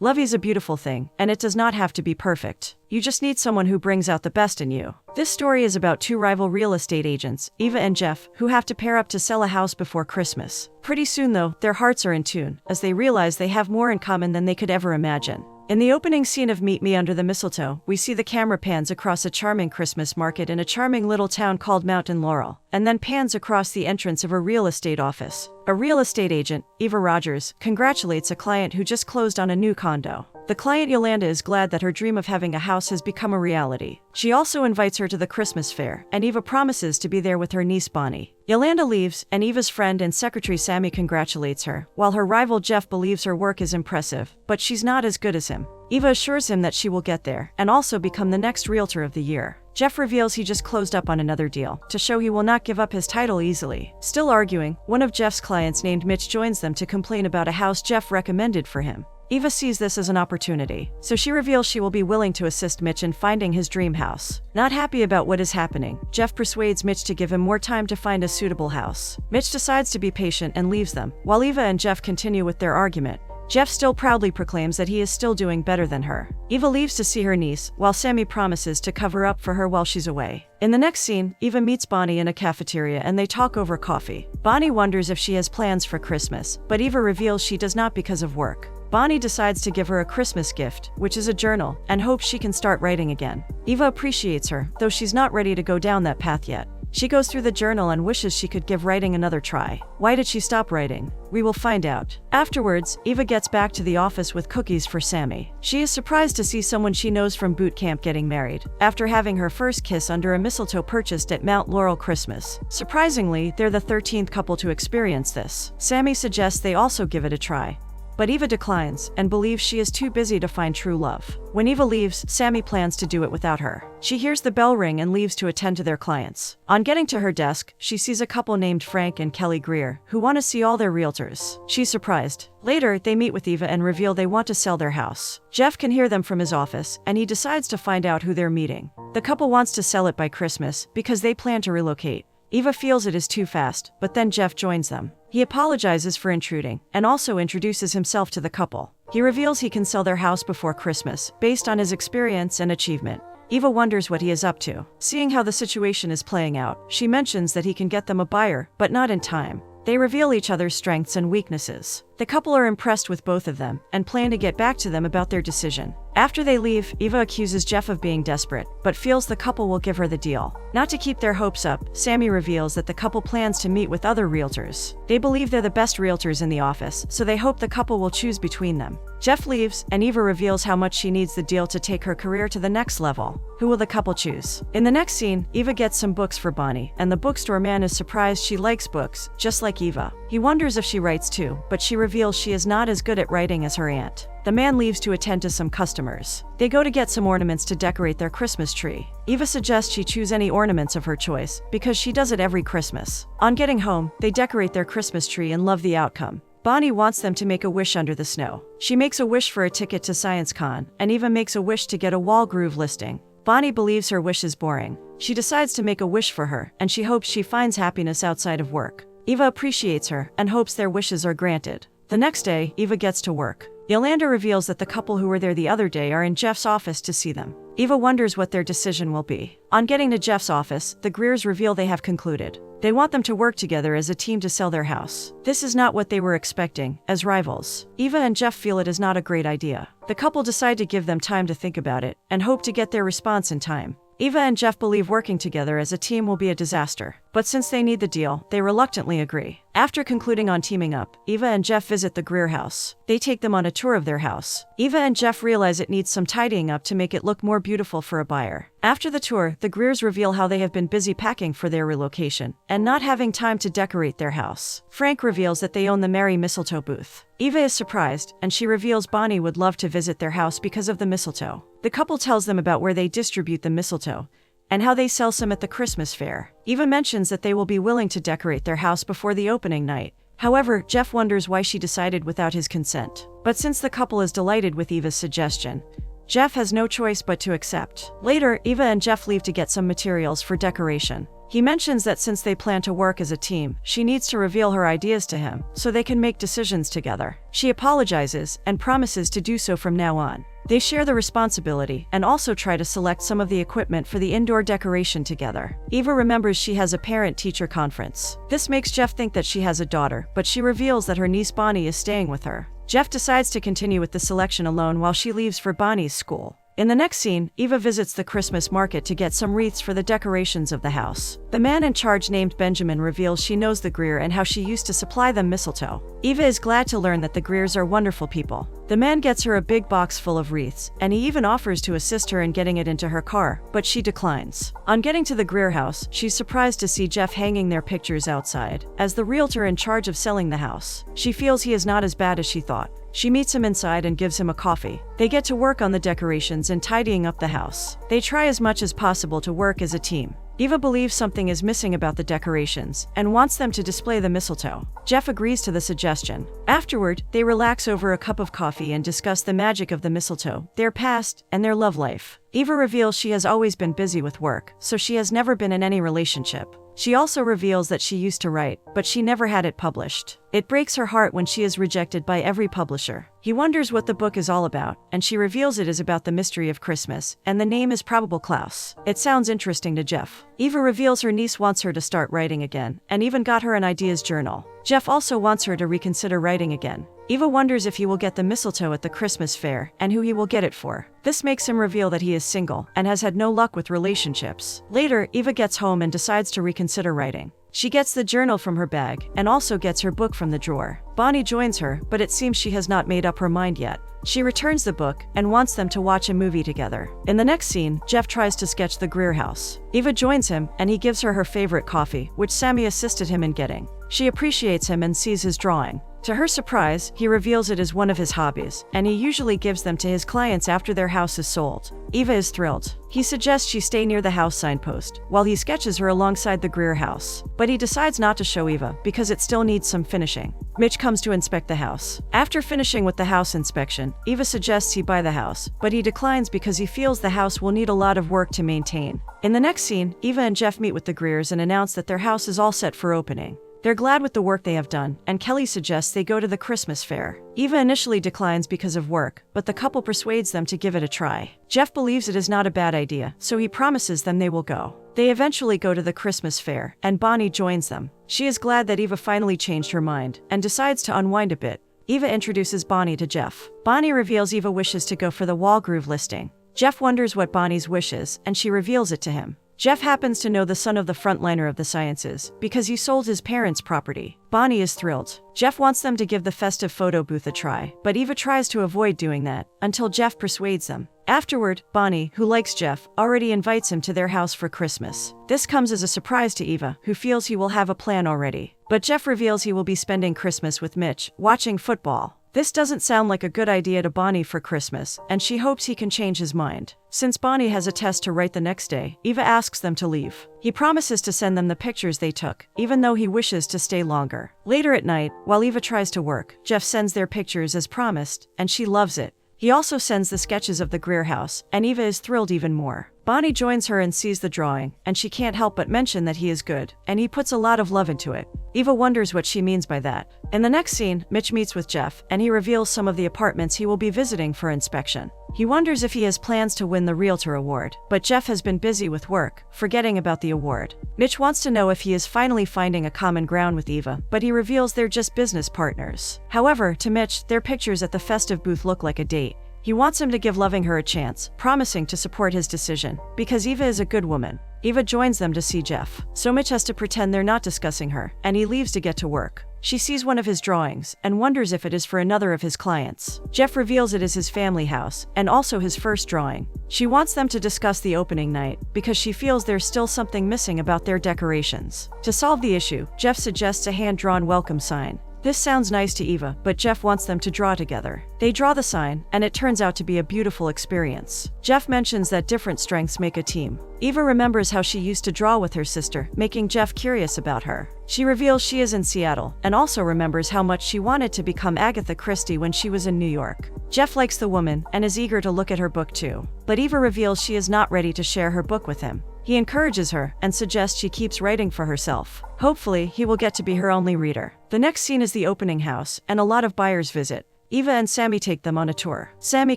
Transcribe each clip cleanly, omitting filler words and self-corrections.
Love is a beautiful thing, and it does not have to be perfect. You just need someone who brings out the best in you. This story is about two rival real estate agents, Eva and Jeff, who have to pair up to sell a house before Christmas. Pretty soon though, their hearts are in tune, as they realize they have more in common than they could ever imagine. In the opening scene of Meet Me Under the Mistletoe, we see the camera pans across a charming Christmas market in a charming little town called Mountain Laurel, and then pans across the entrance of a real estate office. A real estate agent, Eva Rogers, congratulates a client who just closed on a new condo. The client Yolanda is glad that her dream of having a house has become a reality. She also invites her to the Christmas fair, and Eva promises to be there with her niece Bonnie. Yolanda leaves, and Eva's friend and secretary Sammy congratulates her, while her rival Jeff believes her work is impressive, but she's not as good as him. Eva assures him that she will get there, and also become the next realtor of the year. Jeff reveals he just closed up on another deal, to show he will not give up his title easily. Still arguing, one of Jeff's clients named Mitch joins them to complain about a house Jeff recommended for him. Eva sees this as an opportunity, so she reveals she will be willing to assist Mitch in finding his dream house. Not happy about what is happening, Jeff persuades Mitch to give him more time to find a suitable house. Mitch decides to be patient and leaves them, while Eva and Jeff continue with their argument. Jeff still proudly proclaims that he is still doing better than her. Eva leaves to see her niece, while Sammy promises to cover up for her while she's away. In the next scene, Eva meets Bonnie in a cafeteria and they talk over coffee. Bonnie wonders if she has plans for Christmas, but Eva reveals she does not because of work. Bonnie decides to give her a Christmas gift, which is a journal, and hopes she can start writing again. Eva appreciates her, though she's not ready to go down that path yet. She goes through the journal and wishes she could give writing another try. Why did she stop writing? We will find out. Afterwards, Eva gets back to the office with cookies for Sammy. She is surprised to see someone she knows from boot camp getting married, after having her first kiss under a mistletoe purchased at Mount Laurel Christmas. Surprisingly, they're the 13th couple to experience this. Sammy suggests they also give it a try, but Eva declines and believes she is too busy to find true love. When Eva leaves, Sammy plans to do it without her. She hears the bell ring and leaves to attend to their clients. On getting to her desk, she sees a couple named Frank and Kelly Greer, who want to see all their realtors. She's surprised. Later, they meet with Eva and reveal they want to sell their house. Jeff can hear them from his office, and he decides to find out who they're meeting. The couple wants to sell it by Christmas because they plan to relocate. Eva feels it is too fast, but then Jeff joins them. He apologizes for intruding, and also introduces himself to the couple. He reveals he can sell their house before Christmas, based on his experience and achievement. Eva wonders what he is up to. Seeing how the situation is playing out, she mentions that he can get them a buyer, but not in time. They reveal each other's strengths and weaknesses. The couple are impressed with both of them, and plan to get back to them about their decision. After they leave, Eva accuses Jeff of being desperate, but feels the couple will give her the deal. Not to keep their hopes up, Sammy reveals that the couple plans to meet with other realtors. They believe they're the best realtors in the office, so they hope the couple will choose between them. Jeff leaves, and Eva reveals how much she needs the deal to take her career to the next level. Who will the couple choose? In the next scene, Eva gets some books for Bonnie, and the bookstore man is surprised she likes books, just like Eva. He wonders if she writes too, but she reveals she is not as good at writing as her aunt. The man leaves to attend to some customers. They go to get some ornaments to decorate their Christmas tree. Eva suggests she choose any ornaments of her choice, because she does it every Christmas. On getting home, they decorate their Christmas tree and love the outcome. Bonnie wants them to make a wish under the snow. She makes a wish for a ticket to ScienceCon, and Eva makes a wish to get a wall groove listing. Bonnie believes her wish is boring. She decides to make a wish for her, and she hopes she finds happiness outside of work. Eva appreciates her, and hopes their wishes are granted. The next day, Eva gets to work. Yolanda reveals that the couple who were there the other day are in Jeff's office to see them. Eva wonders what their decision will be. On getting to Jeff's office, the Greers reveal they have concluded. They want them to work together as a team to sell their house. This is not what they were expecting, as rivals. Eva and Jeff feel it is not a great idea. The couple decide to give them time to think about it, and hope to get their response in time. Eva and Jeff believe working together as a team will be a disaster, but since they need the deal, they reluctantly agree. After concluding on teaming up, Eva and Jeff visit the Greer house. They take them on a tour of their house. Eva and Jeff realize it needs some tidying up to make it look more beautiful for a buyer. After the tour, the Greers reveal how they have been busy packing for their relocation, and not having time to decorate their house. Frank reveals that they own the Merry Mistletoe booth. Eva is surprised, and she reveals Bonnie would love to visit their house because of the mistletoe. The couple tells them about where they distribute the mistletoe, and how they sell some at the Christmas fair. Eva mentions that they will be willing to decorate their house before the opening night. However, Jeff wonders why she decided without his consent. But since the couple is delighted with Eva's suggestion, Jeff has no choice but to accept. Later, Eva and Jeff leave to get some materials for decoration. He mentions that since they plan to work as a team, she needs to reveal her ideas to him so they can make decisions together. She apologizes and promises to do so from now on. They share the responsibility and also try to select some of the equipment for the indoor decoration together. Eva remembers she has a parent-teacher conference. This makes Jeff think that she has a daughter, but she reveals that her niece Bonnie is staying with her. Jeff decides to continue with the selection alone while she leaves for Bonnie's school. In the next scene, Eva visits the Christmas market to get some wreaths for the decorations of the house. The man in charge, named Benjamin, reveals she knows the Greer and how she used to supply them mistletoe. Eva is glad to learn that the Greers are wonderful people. The man gets her a big box full of wreaths, and he even offers to assist her in getting it into her car, but she declines. On getting to the Greer house, she's surprised to see Jeff hanging their pictures outside. As the realtor in charge of selling the house, she feels he is not as bad as she thought. She meets him inside and gives him a coffee. They get to work on the decorations and tidying up the house. They try as much as possible to work as a team. Eva believes something is missing about the decorations and wants them to display the mistletoe. Jeff agrees to the suggestion. Afterward, they relax over a cup of coffee and discuss the magic of the mistletoe, their past, and their love life. Eva reveals she has always been busy with work, so she has never been in any relationship. She also reveals that she used to write, but she never had it published. It breaks her heart when she is rejected by every publisher. He wonders what the book is all about, and she reveals it is about the mystery of Christmas, and the name is Probable Klaus. It sounds interesting to Jeff. Eva reveals her niece wants her to start writing again, and even got her an ideas journal. Jeff also wants her to reconsider writing again. Eva wonders if he will get the mistletoe at the Christmas fair, and who he will get it for. This makes him reveal that he is single, and has had no luck with relationships. Later, Eva gets home and decides to reconsider writing. She gets the journal from her bag, and also gets her book from the drawer. Bonnie joins her, but it seems she has not made up her mind yet. She returns the book, and wants them to watch a movie together. In the next scene, Jeff tries to sketch the Greer house. Eva joins him, and he gives her her favorite coffee, which Sammy assisted him in getting. She appreciates him and sees his drawing. To her surprise, he reveals it is one of his hobbies, and he usually gives them to his clients after their house is sold. Eva is thrilled. He suggests she stay near the house signpost, while he sketches her alongside the Greer house. But he decides not to show Eva, because it still needs some finishing. Mitch comes to inspect the house. After finishing with the house inspection, Eva suggests he buy the house, but he declines because he feels the house will need a lot of work to maintain. In the next scene, Eva and Jeff meet with the Greers and announce that their house is all set for opening. They're glad with the work they have done, and Kelly suggests they go to the Christmas fair. Eva initially declines because of work, but the couple persuades them to give it a try. Jeff believes it is not a bad idea, so he promises them they will go. They eventually go to the Christmas fair, and Bonnie joins them. She is glad that Eva finally changed her mind, and decides to unwind a bit. Eva introduces Bonnie to Jeff. Bonnie reveals Eva wishes to go for the Walgrove listing. Jeff wonders what Bonnie's wish is, and she reveals it to him. Jeff happens to know the son of the frontliner of the sciences, because he sold his parents' property. Bonnie is thrilled. Jeff wants them to give the festive photo booth a try, but Eva tries to avoid doing that, until Jeff persuades them. Afterward, Bonnie, who likes Jeff, already invites him to their house for Christmas. This comes as a surprise to Eva, who feels he will have a plan already. But Jeff reveals he will be spending Christmas with Mitch, watching football. This doesn't sound like a good idea to Bonnie for Christmas, and she hopes he can change his mind. Since Bonnie has a test to write the next day, Eva asks them to leave. He promises to send them the pictures they took, even though he wishes to stay longer. Later at night, while Eva tries to work, Jeff sends their pictures as promised, and she loves it. He also sends the sketches of the Greer house, and Eva is thrilled even more. Bonnie joins her and sees the drawing, and she can't help but mention that he is good, and he puts a lot of love into it. Eva wonders what she means by that. In the next scene, Mitch meets with Jeff, and he reveals some of the apartments he will be visiting for inspection. He wonders if he has plans to win the Realtor Award, but Jeff has been busy with work, forgetting about the award. Mitch wants to know if he is finally finding a common ground with Eva, but he reveals they're just business partners. However, to Mitch, their pictures at the festive booth look like a date. He wants him to give loving her a chance, promising to support his decision, because Eva is a good woman. Eva joins them to see Jeff, so Mitch has to pretend they're not discussing her, and he leaves to get to work. She sees one of his drawings, and wonders if it is for another of his clients. Jeff reveals it is his family house, and also his first drawing. She wants them to discuss the opening night, because she feels there's still something missing about their decorations. To solve the issue, Jeff suggests a hand-drawn welcome sign. This sounds nice to Eva, but Jeff wants them to draw together. They draw the sign, and it turns out to be a beautiful experience. Jeff mentions that different strengths make a team. Eva remembers how she used to draw with her sister, making Jeff curious about her. She reveals she is in Seattle, and also remembers how much she wanted to become Agatha Christie when she was in New York. Jeff likes the woman, and is eager to look at her book too. But Eva reveals she is not ready to share her book with him. He encourages her and suggests she keeps writing for herself. Hopefully, he will get to be her only reader. The next scene is the opening house, and a lot of buyers visit. Eva and Sammy take them on a tour. Sammy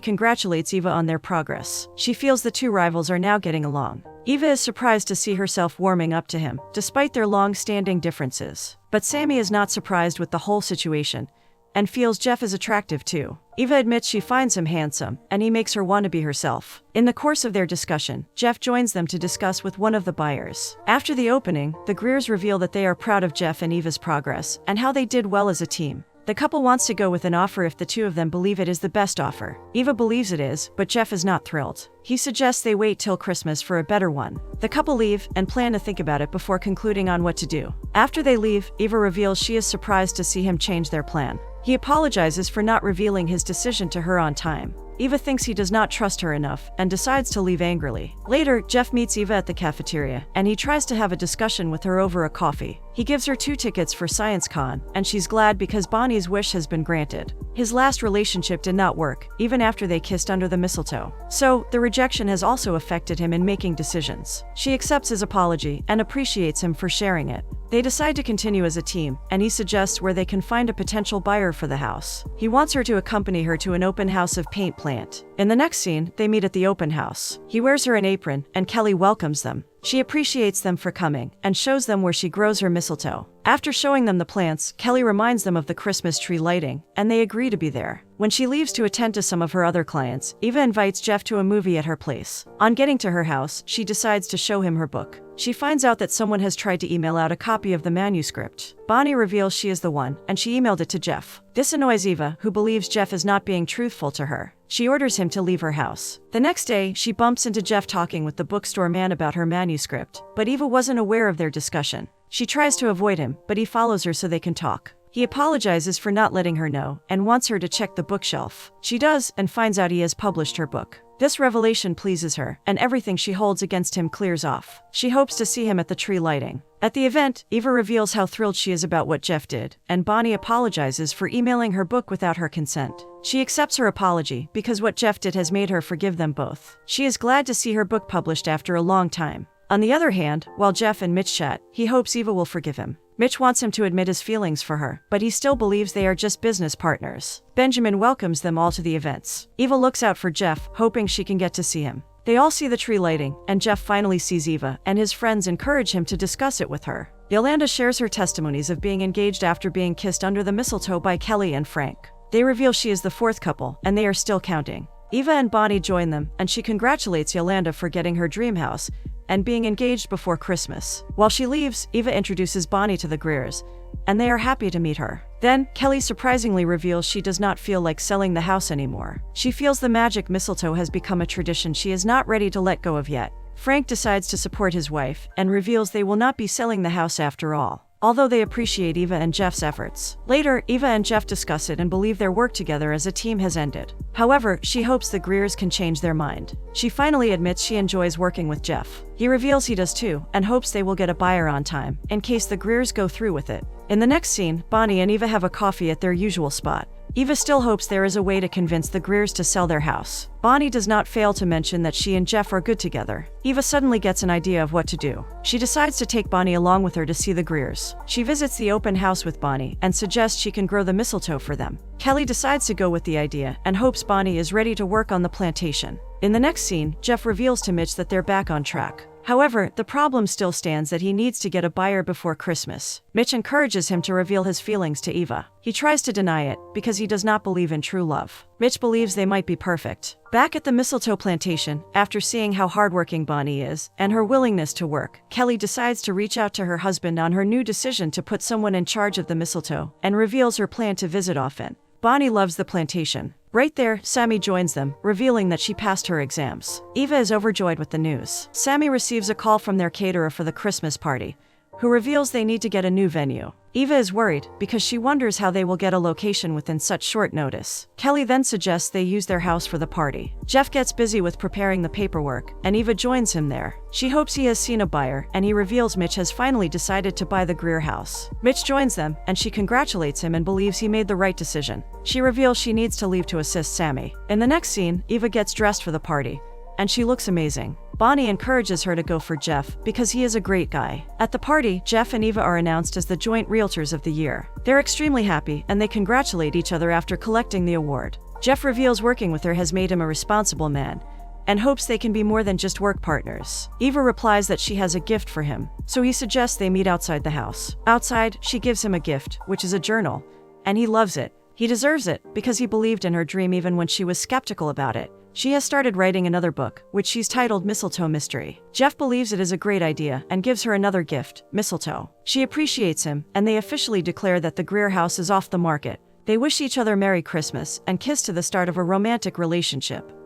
congratulates Eva on their progress. She feels the two rivals are now getting along. Eva is surprised to see herself warming up to him, despite their long-standing differences. But Sammy is not surprised with the whole situation, and feels Jeff is attractive too. Eva admits she finds him handsome, and he makes her want to be herself. In the course of their discussion, Jeff joins them to discuss with one of the buyers. After the opening, the Greers reveal that they are proud of Jeff and Eva's progress, and how they did well as a team. The couple wants to go with an offer if the two of them believe it is the best offer. Eva believes it is, but Jeff is not thrilled. He suggests they wait till Christmas for a better one. The couple leave and plan to think about it before concluding on what to do. After they leave, Eva reveals she is surprised to see him change their plan. He apologizes for not revealing his decision to her on time. Eva thinks he does not trust her enough and decides to leave angrily. Later, Jeff meets Eva at the cafeteria, and he tries to have a discussion with her over a coffee. He gives her 2 tickets for ScienceCon, and she's glad because Bonnie's wish has been granted. His last relationship did not work, even after they kissed under the mistletoe. So, the rejection has also affected him in making decisions. She accepts his apology and appreciates him for sharing it. They decide to continue as a team, and he suggests where they can find a potential buyer for the house. He wants her to accompany her to an open house of paint plant. In the next scene, they meet at the open house. He wears her an apron, and Kelly welcomes them. She appreciates them for coming, and shows them where she grows her mistletoe. After showing them the plants, Kelly reminds them of the Christmas tree lighting, and they agree to be there. When she leaves to attend to some of her other clients, Eva invites Jeff to a movie at her place. On getting to her house, she decides to show him her book. She finds out that someone has tried to email out a copy of the manuscript. Bonnie reveals she is the one, and she emailed it to Jeff. This annoys Eva, who believes Jeff is not being truthful to her. She orders him to leave her house. The next day, she bumps into Jeff talking with the bookstore man about her manuscript, but Eva wasn't aware of their discussion. She tries to avoid him, but he follows her so they can talk. He apologizes for not letting her know and wants her to check the bookshelf. She does and finds out he has published her book. This revelation pleases her, and everything she holds against him clears off. She hopes to see him at the tree lighting. At the event, Eva reveals how thrilled she is about what Jeff did, and Bonnie apologizes for emailing her book without her consent. She accepts her apology because what Jeff did has made her forgive them both. She is glad to see her book published after a long time. On the other hand, while Jeff and Mitch chat, he hopes Eva will forgive him. Mitch wants him to admit his feelings for her, but he still believes they are just business partners. Benjamin welcomes them all to the events. Eva looks out for Jeff, hoping she can get to see him. They all see the tree lighting, and Jeff finally sees Eva, and his friends encourage him to discuss it with her. Yolanda shares her testimonies of being engaged after being kissed under the mistletoe by Kelly and Frank. They reveal she is the 4th couple, and they are still counting. Eva and Bonnie join them, and she congratulates Yolanda for getting her dream house and being engaged before Christmas. While she leaves, Eva introduces Bonnie to the Greers, and they are happy to meet her. Then, Kelly surprisingly reveals she does not feel like selling the house anymore. She feels the magic mistletoe has become a tradition she is not ready to let go of yet. Frank decides to support his wife and reveals they will not be selling the house after all, although they appreciate Eva and Jeff's efforts. Later, Eva and Jeff discuss it and believe their work together as a team has ended. However, she hopes the Greers can change their mind. She finally admits she enjoys working with Jeff. He reveals he does too, and hopes they will get a buyer on time, in case the Greers go through with it. In the next scene, Bonnie and Eva have a coffee at their usual spot. Eva still hopes there is a way to convince the Greers to sell their house. Bonnie does not fail to mention that she and Jeff are good together. Eva suddenly gets an idea of what to do. She decides to take Bonnie along with her to see the Greers. She visits the open house with Bonnie and suggests she can grow the mistletoe for them. Kelly decides to go with the idea and hopes Bonnie is ready to work on the plantation. In the next scene, Jeff reveals to Mitch that they're back on track. However, the problem still stands that he needs to get a buyer before Christmas. Mitch encourages him to reveal his feelings to Eva. He tries to deny it because he does not believe in true love. Mitch believes they might be perfect. Back at the mistletoe plantation, after seeing how hardworking Bonnie is and her willingness to work, Kelly decides to reach out to her husband on her new decision to put someone in charge of the mistletoe and reveals her plan to visit often. Bonnie loves the plantation. Right there, Sammy joins them, revealing that she passed her exams. Eva is overjoyed with the news. Sammy receives a call from their caterer for the Christmas party, who reveals they need to get a new venue. Eva is worried because she wonders how they will get a location within such short notice. Kelly then suggests they use their house for the party. Jeff gets busy with preparing the paperwork, and Eva joins him there. She hopes he has seen a buyer, and he reveals Mitch has finally decided to buy the Greer house. Mitch joins them, and she congratulates him and believes he made the right decision. She reveals she needs to leave to assist Sammy. In the next scene, Eva gets dressed for the party, and she looks amazing. Bonnie encourages her to go for Jeff because he is a great guy. At the party, Jeff and Eva are announced as the joint realtors of the year. They're extremely happy and they congratulate each other after collecting the award. Jeff reveals working with her has made him a responsible man and hopes they can be more than just work partners. Eva replies that she has a gift for him, so he suggests they meet outside the house. Outside, she gives him a gift, which is a journal, and he loves it. He deserves it because he believed in her dream even when she was skeptical about it. She has started writing another book, which she's titled Mistletoe Mystery. Jeff believes it is a great idea and gives her another gift, mistletoe. She appreciates him, and they officially declare that the Greer house is off the market. They wish each other Merry Christmas and kiss to the start of a romantic relationship.